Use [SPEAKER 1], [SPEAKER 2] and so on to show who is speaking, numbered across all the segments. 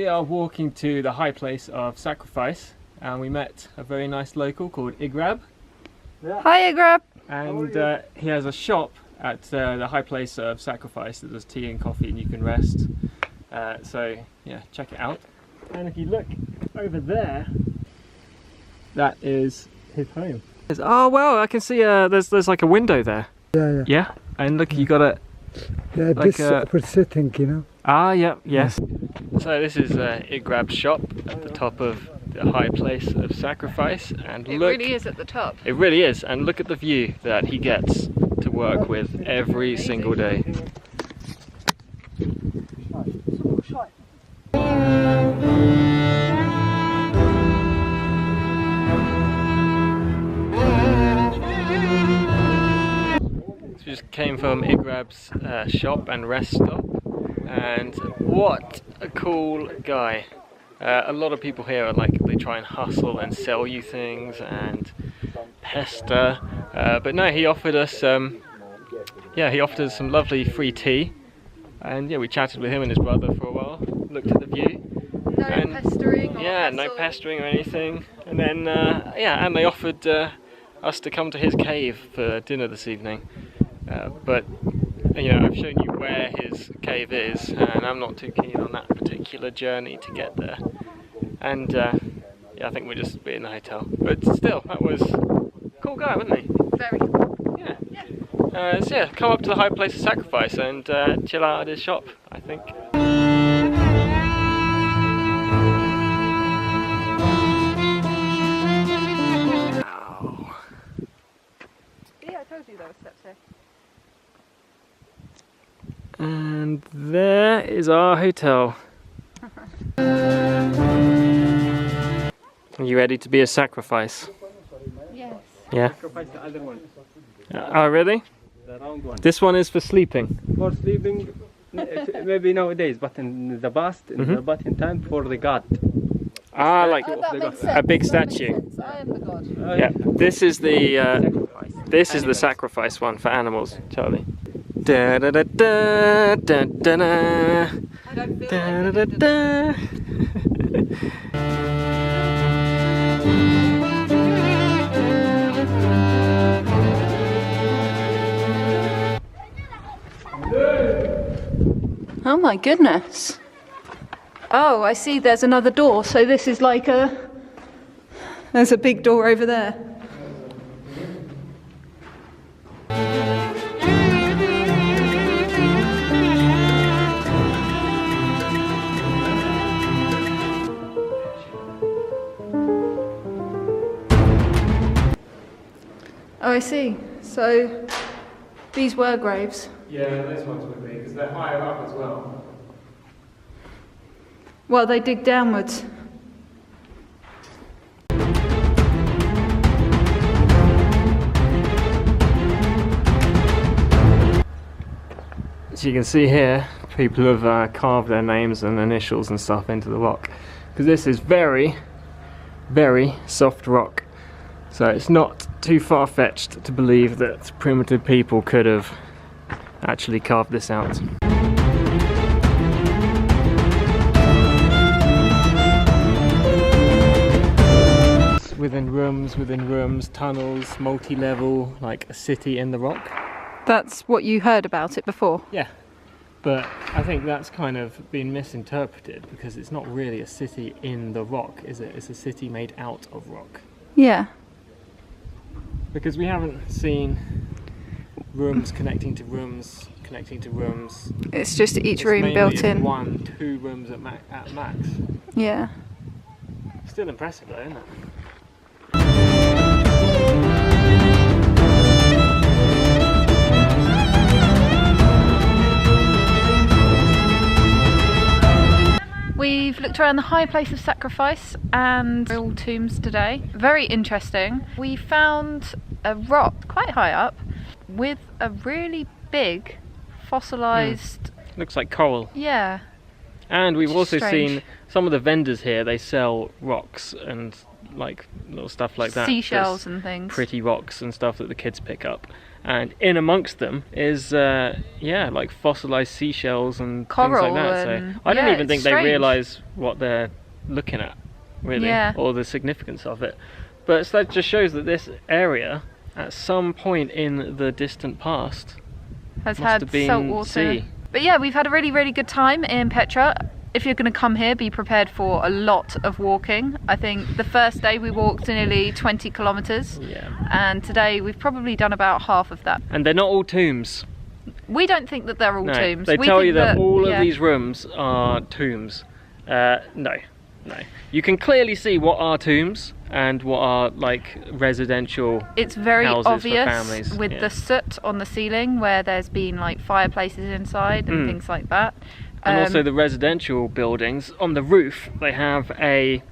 [SPEAKER 1] we are walking to the high place of sacrifice, and we met a very nice local called Igrab.
[SPEAKER 2] Hi Igrab!
[SPEAKER 1] And he has a shop at the high place of sacrifice that does tea and coffee and you can rest. So yeah, check it out. And if you look over there, that is his home. Oh well, I can see there's like a window there.
[SPEAKER 3] Yeah.
[SPEAKER 1] Yeah, and look, you got a...
[SPEAKER 3] Yeah,
[SPEAKER 1] like
[SPEAKER 3] this for sitting, you know.
[SPEAKER 1] Ah, yeah, yes. So this is Igrab's shop at the top of the high place of sacrifice, and
[SPEAKER 2] It
[SPEAKER 1] look,
[SPEAKER 2] really is at the top.
[SPEAKER 1] it really is, and look at the view that he gets to work with every single day. So we just came from Igrab's shop and rest stop, and what a cool guy. A lot of people here are like, they try and hustle and sell you things and pester, but no, he offered us he offered us some lovely free tea, and yeah, we chatted with him and his brother for a while, looked at the view.
[SPEAKER 2] No pestering or
[SPEAKER 1] no pestering or anything, and then and they offered us to come to his cave for dinner this evening, but you know, I've shown you where his cave is, and I'm not too keen on that particular journey to get there. And yeah, I think we'll just be in the hotel. But still, that was a cool guy, wasn't he?
[SPEAKER 2] Very cool.
[SPEAKER 1] Yeah. So yeah, come up to the high place of sacrifice and chill out at his shop, I think. Ow.
[SPEAKER 2] Yeah, I told you there were steps here.
[SPEAKER 1] And there is our hotel. Are you ready to be a sacrifice?
[SPEAKER 2] Yes.
[SPEAKER 1] Yeah?
[SPEAKER 4] Sacrifice the other one,
[SPEAKER 1] Oh, really?
[SPEAKER 4] the round one.
[SPEAKER 1] This one is for sleeping.
[SPEAKER 4] For sleeping, maybe nowadays, but in the past, but in time for the god.
[SPEAKER 1] Ah, like
[SPEAKER 2] Oh, that makes sense.
[SPEAKER 1] a big
[SPEAKER 2] That makes
[SPEAKER 1] statue.
[SPEAKER 2] sense. I am the god.
[SPEAKER 1] Yeah, this is the
[SPEAKER 4] Sacrifice.
[SPEAKER 1] sacrifice one for animals, Charlie. Da da da da da da da
[SPEAKER 2] I don't feel
[SPEAKER 1] da
[SPEAKER 2] like
[SPEAKER 1] da
[SPEAKER 2] it.
[SPEAKER 1] da.
[SPEAKER 2] Oh my goodness. Oh, I see there's another door, so this is like there's a big door over there. Oh, I see. So these were graves.
[SPEAKER 1] Yeah, those ones would be, because they're higher up as well.
[SPEAKER 2] Well, they dig downwards.
[SPEAKER 1] So you can see here, people have carved their names and initials and stuff into the rock, because this is very, very soft rock. So it's not too far-fetched to believe that primitive people could have actually carved this out. Within rooms, tunnels, multi-level, like a city in the rock.
[SPEAKER 2] That's what you heard about it before.
[SPEAKER 1] Yeah, but I think that's kind of been misinterpreted, because it's not really a city in the rock, is it? It's a city made out of rock.
[SPEAKER 2] Yeah.
[SPEAKER 1] Because we haven't seen rooms connecting to rooms,
[SPEAKER 2] It's just each
[SPEAKER 1] It's
[SPEAKER 2] room
[SPEAKER 1] mainly
[SPEAKER 2] built in.
[SPEAKER 1] 1-2 rooms at max.
[SPEAKER 2] Yeah.
[SPEAKER 1] Still impressive though, isn't it?
[SPEAKER 2] We've looked around the high place of sacrifice and all tombs today. Very interesting. We found a rock quite high up with a really big fossilized.
[SPEAKER 1] Looks like coral.
[SPEAKER 2] Yeah.
[SPEAKER 1] And we've also
[SPEAKER 2] Strange.
[SPEAKER 1] seen some of the vendors here, they sell rocks and like little stuff like that.
[SPEAKER 2] Seashells
[SPEAKER 1] Just
[SPEAKER 2] and things.
[SPEAKER 1] pretty rocks and stuff that the kids pick up. And in amongst them is, like fossilized seashells and
[SPEAKER 2] Coral
[SPEAKER 1] things like that.
[SPEAKER 2] and-
[SPEAKER 1] So I don't
[SPEAKER 2] yeah,
[SPEAKER 1] even think
[SPEAKER 2] it's
[SPEAKER 1] they
[SPEAKER 2] strange.
[SPEAKER 1] realise what they're looking at, really,
[SPEAKER 2] Yeah.
[SPEAKER 1] or the significance of it. But so that just shows that this area, at some point in the distant past,
[SPEAKER 2] Has
[SPEAKER 1] must
[SPEAKER 2] had
[SPEAKER 1] have been
[SPEAKER 2] salt water.
[SPEAKER 1] sea.
[SPEAKER 2] But yeah, we've had a really, really good time in Petra. If you're going to come here, be prepared for a lot of walking. I think the first day we walked nearly 20 kilometres,
[SPEAKER 1] Yeah.
[SPEAKER 2] and today we've probably done about half of that.
[SPEAKER 1] And they're not all tombs.
[SPEAKER 2] We don't think that they're all
[SPEAKER 1] No,
[SPEAKER 2] tombs.
[SPEAKER 1] they
[SPEAKER 2] We
[SPEAKER 1] tell
[SPEAKER 2] think
[SPEAKER 1] you that all
[SPEAKER 2] yeah.
[SPEAKER 1] of these rooms are tombs. No. You can clearly see what are tombs and what are like residential.
[SPEAKER 2] It's very
[SPEAKER 1] houses for
[SPEAKER 2] obvious
[SPEAKER 1] families,
[SPEAKER 2] with
[SPEAKER 1] yeah.
[SPEAKER 2] the soot on the ceiling where there's been like fireplaces inside and things like that.
[SPEAKER 1] And also the residential buildings, on the roof they have a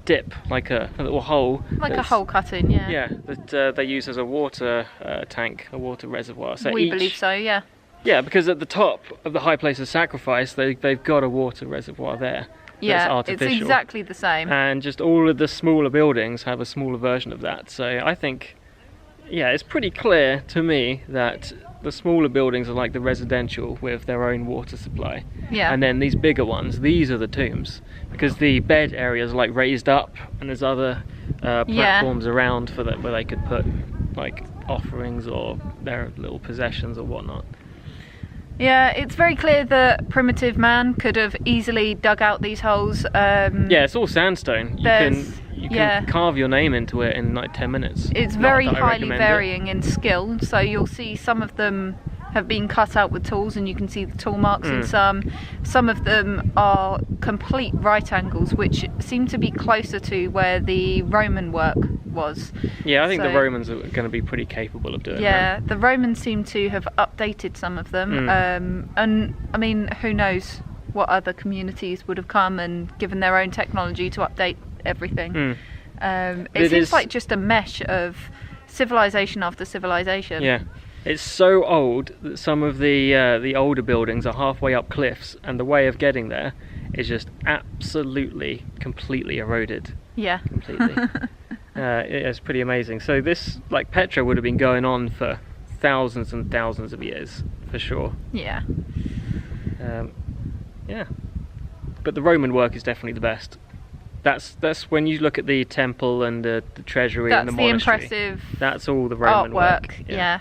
[SPEAKER 1] dip, like a little hole.
[SPEAKER 2] like a
[SPEAKER 1] that's-
[SPEAKER 2] hole cut in, yeah.
[SPEAKER 1] Yeah, that they use as a water tank, a water reservoir. So
[SPEAKER 2] We
[SPEAKER 1] each,
[SPEAKER 2] believe so, yeah.
[SPEAKER 1] Yeah, because at the top of the high place of sacrifice, they've got a water reservoir there.
[SPEAKER 2] Yeah,
[SPEAKER 1] that's artificial.
[SPEAKER 2] it's exactly the same.
[SPEAKER 1] And just all of the smaller buildings have a smaller version of that. So I think, yeah, it's pretty clear to me that the smaller buildings are like the residential with their own water supply.
[SPEAKER 2] Yeah.
[SPEAKER 1] And then these bigger ones, these are the tombs, because the bed areas are like raised up, and there's other platforms around for that where they could put like offerings or their little possessions or whatnot.
[SPEAKER 2] Yeah, it's very clear that primitive man could have easily dug out these holes.
[SPEAKER 1] Yeah, it's all sandstone. You can
[SPEAKER 2] yeah.
[SPEAKER 1] carve your name into it in like 10 minutes.
[SPEAKER 2] It's
[SPEAKER 1] Not
[SPEAKER 2] very
[SPEAKER 1] that I
[SPEAKER 2] highly
[SPEAKER 1] recommend it.
[SPEAKER 2] varying in skill, so you'll see some of them have been cut out with tools and you can see the tool marks in some of them are complete right angles which seem to be closer to where the Roman work was.
[SPEAKER 1] Yeah, I think the
[SPEAKER 2] So-
[SPEAKER 1] Romans are going to be pretty capable of doing that.
[SPEAKER 2] Yeah, the Romans seem to have updated some of them, and I mean, who knows what other communities would have come and given their own technology to update everything. It
[SPEAKER 1] It
[SPEAKER 2] seems
[SPEAKER 1] is-
[SPEAKER 2] like just a mesh of civilization after civilization.
[SPEAKER 1] Yeah, it's so old that some of the older buildings are halfway up cliffs, and the way of getting there is just absolutely, completely eroded.
[SPEAKER 2] Yeah.
[SPEAKER 1] Completely. It's pretty amazing. So this, like Petra, would have been going on for thousands and thousands of years, for sure.
[SPEAKER 2] Yeah.
[SPEAKER 1] Yeah. But the Roman work is definitely the best. That's when you look at the temple and the treasury and
[SPEAKER 2] That's
[SPEAKER 1] the
[SPEAKER 2] the
[SPEAKER 1] monastery.
[SPEAKER 2] impressive
[SPEAKER 1] That's all the Roman
[SPEAKER 2] artwork.
[SPEAKER 1] work.
[SPEAKER 2] Yeah.